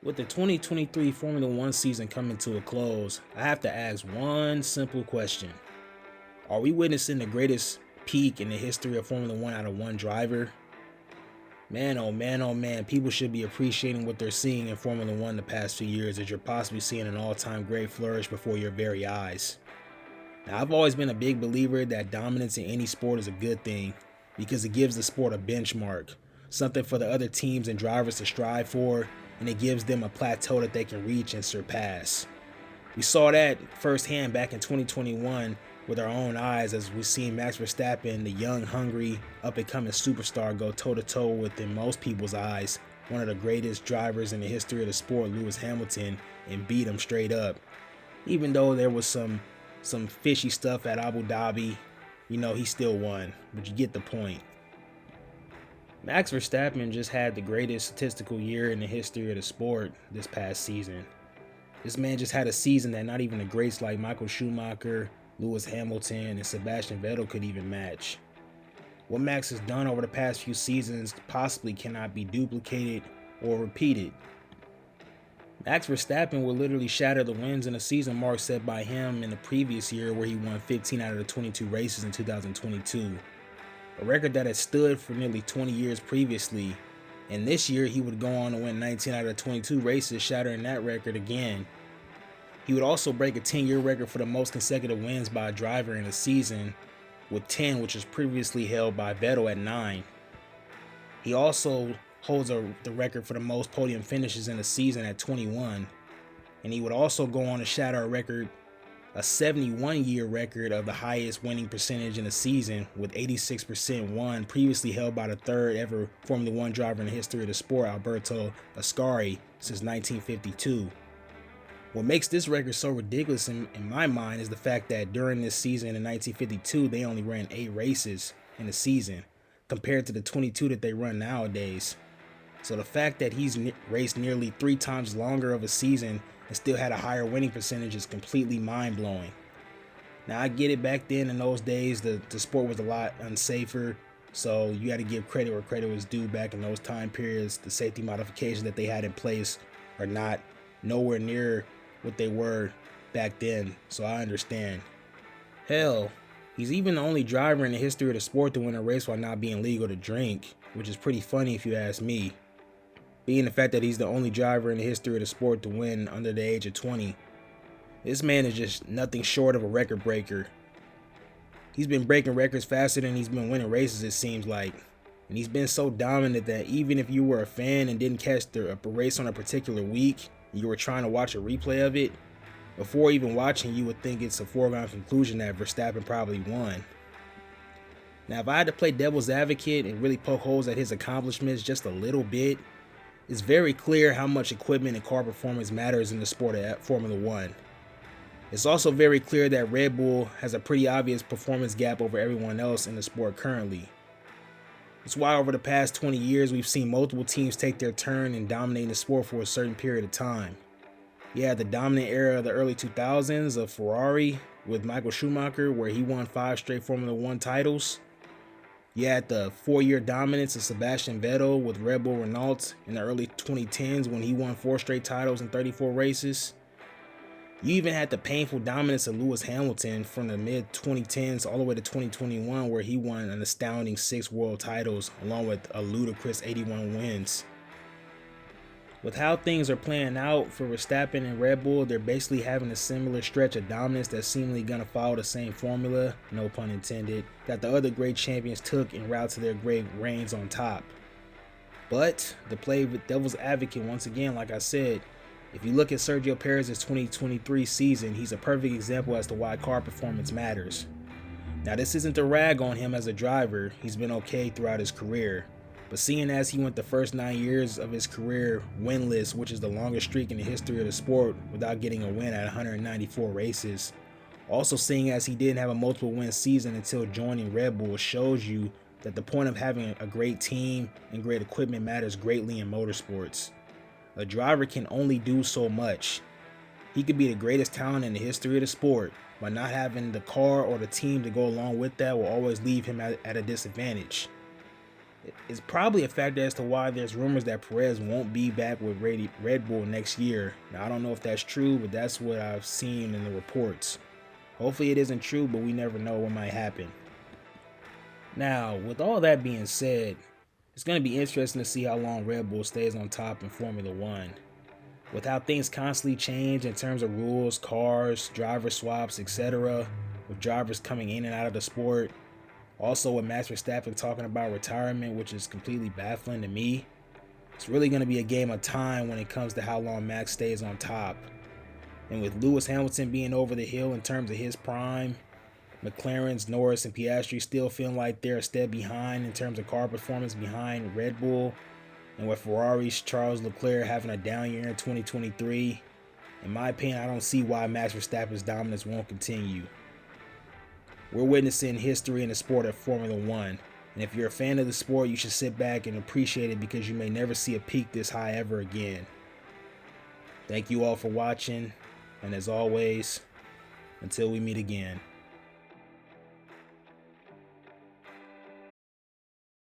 With the 2023 Formula One season coming to a close, I have to ask one simple question. Are we witnessing the greatest peak in the history of Formula One out of one driver? Man, oh man, oh man, people should be appreciating what they're seeing in Formula One the past few years as you're possibly seeing an all-time great flourish before your very eyes. Now, I've always been a big believer that dominance in any sport is a good thing because it gives the sport a benchmark, something for the other teams and drivers to strive for, and it gives them a plateau that they can reach and surpass. We saw that firsthand back in 2021 with our own eyes as we seen Max Verstappen, the young, hungry, up-and-coming superstar, go toe-to-toe with, in most people's eyes, one of the greatest drivers in the history of the sport, Lewis Hamilton, and beat him straight up. Even though there was some fishy stuff at Abu Dhabi, he still won, but you get the point. Max Verstappen just had the greatest statistical year in the history of the sport this past season. This man just had a season that not even the greats like Michael Schumacher, Lewis Hamilton, and Sebastian Vettel could even match. What Max has done over the past few seasons possibly cannot be duplicated or repeated. Max Verstappen will literally shatter the wins in a season mark set by him in the previous year where he won 15 out of the 22 races in 2022. A record that had stood for nearly 20 years previously, and this year he would go on to win 19 out of the 22 races, shattering that record again. He would also break a 10-year record for the most consecutive wins by a driver in a season, with 10, which was previously held by Vettel at 9. He also holds the record for the most podium finishes in a season at 21, and he would also go on to shatter a 71-year record of the highest winning percentage in a season with 86% won, previously held by the third ever Formula One driver in the history of the sport, Alberto Ascari, since 1952. What makes this record so ridiculous in my mind is the fact that during this season in 1952, they only ran 8 races in a season, compared to the 22 that they run nowadays. So the fact that he's raced nearly 3 times longer of a season and still had a higher winning percentage is completely mind-blowing. Now, I get it, back then in those days, the sport was a lot unsafer, so you had to give credit where credit was due back in those time periods. The safety modifications that they had in place are not nowhere near what they were back then, so I understand. Hell, he's even the only driver in the history of the sport to win a race while not being legal to drink, which is pretty funny if you ask me. Being the fact that he's the only driver in the history of the sport to win under the age of 20. This man is just nothing short of a record breaker. He's been breaking records faster than he's been winning races, it seems like. And he's been so dominant that even if you were a fan and didn't catch a race on a particular week, and you were trying to watch a replay of it, before even watching, you would think it's a foregone conclusion that Verstappen probably won. Now, if I had to play devil's advocate and really poke holes at his accomplishments just a little bit, it's very clear how much equipment and car performance matters in the sport of Formula One. It's also very clear that Red Bull has a pretty obvious performance gap over everyone else in the sport currently. It's why over the past 20 years we've seen multiple teams take their turn in dominating the sport for a certain period of time. You had the dominant era of the early 2000s of Ferrari with Michael Schumacher, where he won 5 straight Formula One titles. You had the 4-year dominance of Sebastian Vettel with Red Bull Renault in the early 2010s when he won 4 straight titles in 34 races. You even had the painful dominance of Lewis Hamilton from the mid-2010s all the way to 2021, where he won an astounding 6 world titles along with a ludicrous 81 wins. With how things are playing out for Verstappen and Red Bull, they're basically having a similar stretch of dominance that's seemingly going to follow the same formula, no pun intended, that the other great champions took en route to their great reigns on top. But, to play with devil's advocate once again, like I said, if you look at Sergio Perez's 2023 season, he's a perfect example as to why car performance matters. Now, this isn't to rag on him as a driver, he's been okay throughout his career. But seeing as he went the first 9 years of his career winless, which is the longest streak in the history of the sport without getting a win at 194 races, also seeing as he didn't have a multiple win season until joining Red Bull, shows you that the point of having a great team and great equipment matters greatly in motorsports. A driver can only do so much. He could be the greatest talent in the history of the sport, but not having the car or the team to go along with that will always leave him at a disadvantage. It's probably a factor as to why there's rumors that Perez won't be back with Red Bull next year. Now, I don't know if that's true, but that's what I've seen in the reports. Hopefully it isn't true, but we never know what might happen. Now, with all that being said, it's going to be interesting to see how long Red Bull stays on top in Formula One. With how things constantly change in terms of rules, cars, driver swaps, etc., with drivers coming in and out of the sport, also with Max Verstappen talking about retirement, which is completely baffling to me, it's really going to be a game of time when it comes to how long Max stays on top. And with Lewis Hamilton being over the hill in terms of his prime, McLaren's, Norris, and Piastri still feeling like they're a step behind in terms of car performance behind Red Bull, and with Ferrari's Charles Leclerc having a down year in 2023, in my opinion, I don't see why Max Verstappen's dominance won't continue. We're witnessing history in the sport of Formula One, and if you're a fan of the sport, you should sit back and appreciate it because you may never see a peak this high ever again. Thank you all for watching, and as always, until we meet again.